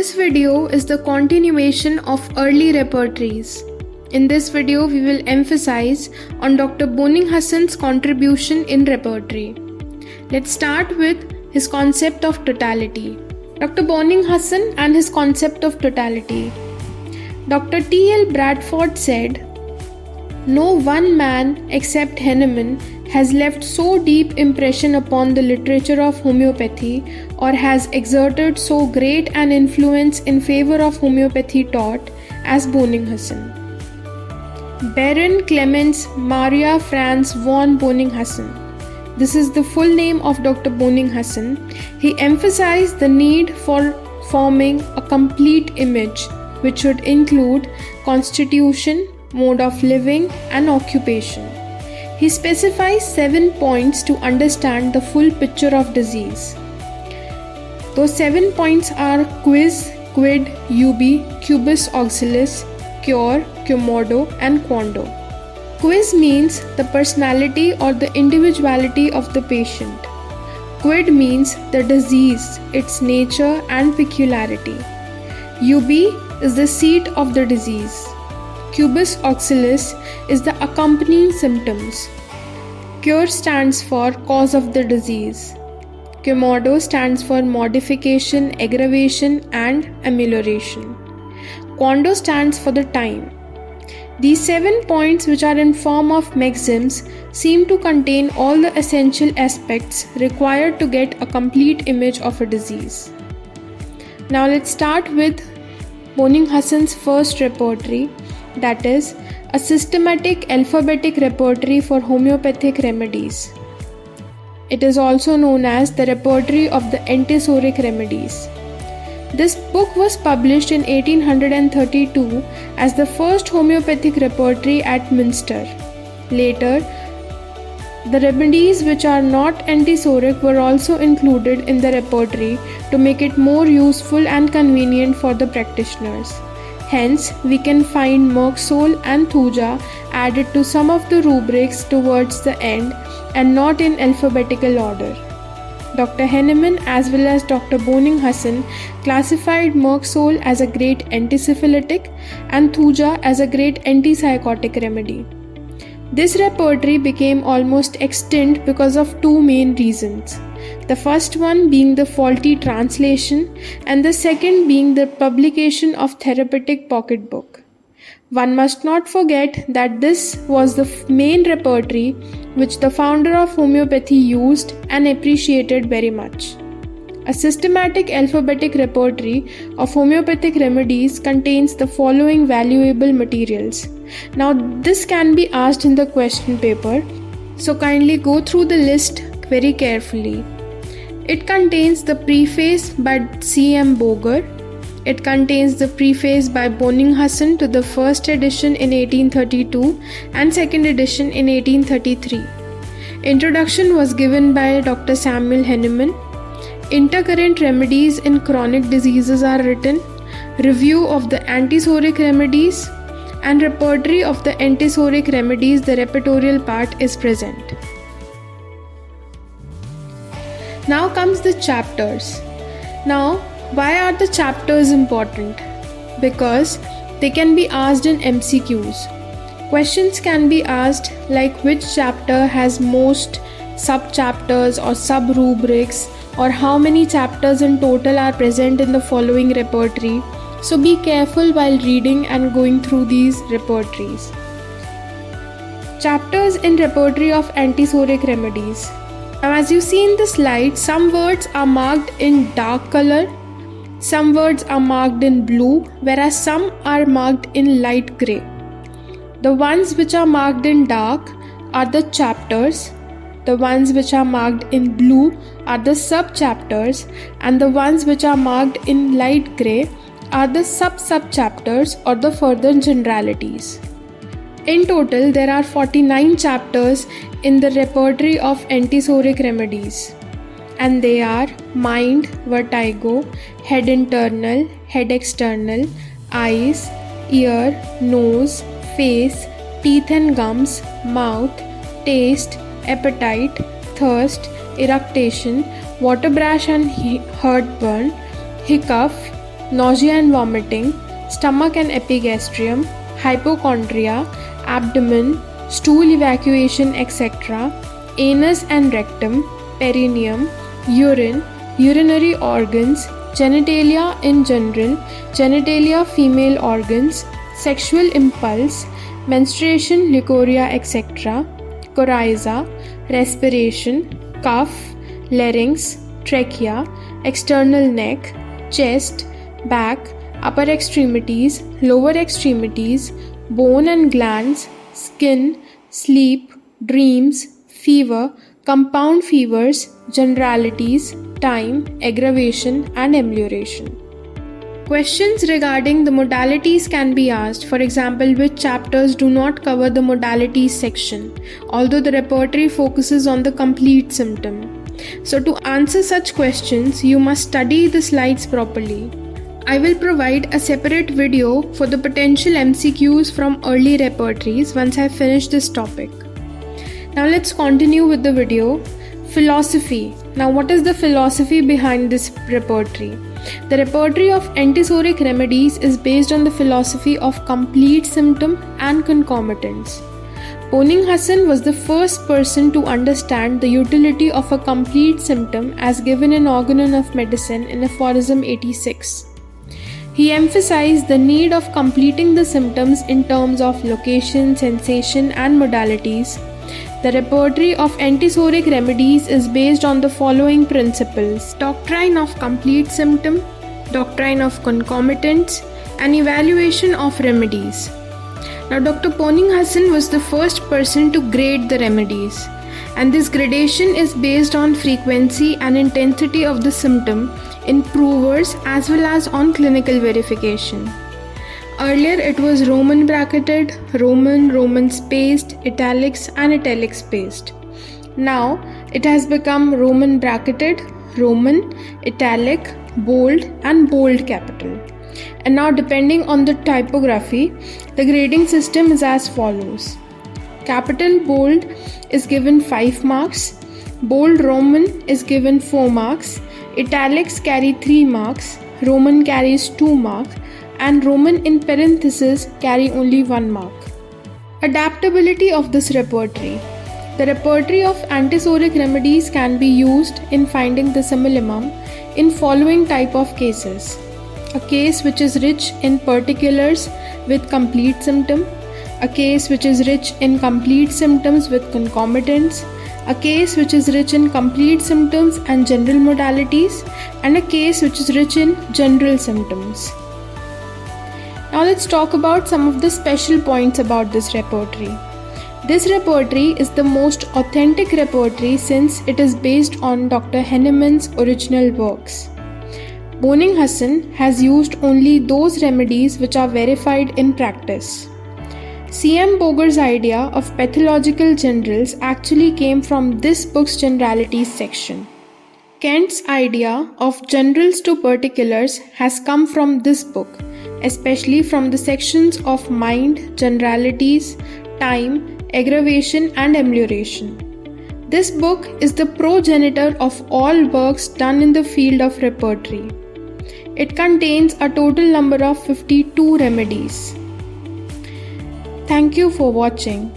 This video is the continuation of early repertories. In this video, we will emphasize on Dr. Bonninghassen's contribution in repertory. Let's start with his concept of totality. Dr. Bonningshassen and his concept of totality. Dr. T.L. Bradford said, "No one man except Henneman has left so deep impression upon the literature of homeopathy or has exerted so great an influence in favor of homeopathy taught as Bonningshassen." Baron Clemens Maria Franz von Bonningshassen. This is the full name of Dr. Bonningshassen. He emphasized the need for forming a complete image, which should include constitution, mode of living, and occupation. He specifies 7 points to understand the full picture of disease. Those 7 points are quis, quid, ubi, cubis auxiliis, cure, quomodo, and quando. Quis means the personality or the individuality of the patient. Quid means the disease, its nature and peculiarity. Ubi is the seat of the disease. Cubis auxiliis is the accompanying symptoms. Cure stands for cause of the disease. Quomodo stands for modification, aggravation, and amelioration. Quando stands for the time. These 7 points, which are in form of maxims, seem to contain all the essential aspects required to get a complete image of a disease. Now let's start with Bonninghassen's first repertory, that is, a systematic alphabetic repertory for homeopathic remedies. It is also known as the Repertory of the Antipsoric remedies. This book was published in 1832 as the first homeopathic repertory at Münster. Later, the remedies which are not antipsoric were also included in the repertory to make it more useful and convenient for the practitioners. Hence, we can find Merksol and Thuja added to some of the rubrics towards the end and not in alphabetical order. Dr. Henneman as well as Dr. Bonningshassen classified Merksol as a great antisyphilitic and Thuja as a great antipsychotic remedy. This repertory became almost extinct because of 2 main reasons. The first one being the faulty translation and the second being the publication of therapeutic pocketbook. One must not forget that this was the main repertory which the founder of homeopathy used and appreciated very much. A systematic alphabetic repertory of homeopathic remedies contains the following valuable materials. Now this can be asked in the question paper, so kindly go through the list very carefully. It contains the preface by C.M. Boger. It contains the preface by Bonningshassen to the first edition in 1832 and second edition in 1833. Introduction was given by Dr. Samuel Henneman. Intercurrent remedies in chronic diseases are written. Review of the antipsoric remedies and repertory of the antipsoric remedies, the repertorial part is present. Now comes the chapters. Now, why are the chapters important? Because they can be asked in MCQs. Questions can be asked like which chapter has most sub-chapters or sub-rubrics, or how many chapters in total are present in the following repertory. So be careful while reading and going through these repertories. Chapters in repertory of antipsoric remedies. Now as you see in the slide, some words are marked in dark color, some words are marked in blue, whereas some are marked in light grey. The ones which are marked in dark are the chapters, the ones which are marked in blue are the sub-chapters, and the ones which are marked in light grey are the sub-chapters or the further generalities. In total, there are 49 chapters in the repertory of antipsoric remedies, and they are mind, vertigo, head internal, head external, eyes, ear, nose, face, teeth and gums, mouth, taste, appetite, thirst, eructation, water brush and heartburn, hiccough, nausea and vomiting, stomach and epigastrium, hypochondria, abdomen, stool evacuation, etc., anus and rectum, perineum, urine, urinary organs, genitalia in general, genitalia female organs, sexual impulse, menstruation, leukorrhea, etc., coryza, respiration, cough, larynx, trachea, external neck, chest, back, upper extremities, lower extremities, bone and glands, skin, sleep, dreams, fever, compound fevers, generalities, time, aggravation, and amelioration. Questions regarding the modalities can be asked. For example, which chapters do not cover the modalities section, although the repertory focuses on the complete symptom. So to answer such questions, you must study the slides properly. I will provide a separate video for the potential MCQs from early repertories once I finish this topic. Now let's continue with the video. Philosophy. Now what is the philosophy behind this repertory? The repertory of antipsoric remedies is based on the philosophy of complete symptom and concomitants. Boning Hassan was the first person to understand the utility of a complete symptom as given in Organon of Medicine in aphorism 86. He emphasized the need of completing the symptoms in terms of location, sensation, and modalities. The repertory of antipsoric remedies is based on the following principles: doctrine of complete symptom, doctrine of concomitants, and evaluation of remedies. Now, Dr. Boning Hassan was the first person to grade the remedies, and this gradation is based on frequency and intensity of the symptom in provers as well as on clinical verification. Earlier it was Roman bracketed, Roman spaced, italics and italic spaced. Now it has become Roman bracketed, Roman, italic, bold and bold capital. And now depending on the typography, the grading system is as follows. Capital bold is given 5 marks, bold Roman is given 4 marks, italics carry 3 marks, Roman carries 2 marks, and Roman in parentheses carry only 1 mark. Adaptability of this repertory. The repertory of antipsoric remedies can be used in finding the similimum in following type of cases. A case which is rich in particulars with complete symptom, a case which is rich in complete symptoms with concomitants, a case which is rich in complete symptoms and general modalities, and a case which is rich in general symptoms. Now let's talk about some of the special points about this repertory. This repertory is the most authentic repertory since it is based on Dr. Henneman's original works. Boning Hassan has used only those remedies which are verified in practice. C.M. Boger's idea of pathological generals actually came from this book's generalities section. Kent's idea of generals to particulars has come from this book, especially from the sections of mind, generalities, time, aggravation and amelioration. This book is the progenitor of all works done in the field of repertory. It contains a total number of 52 remedies. Thank you for watching.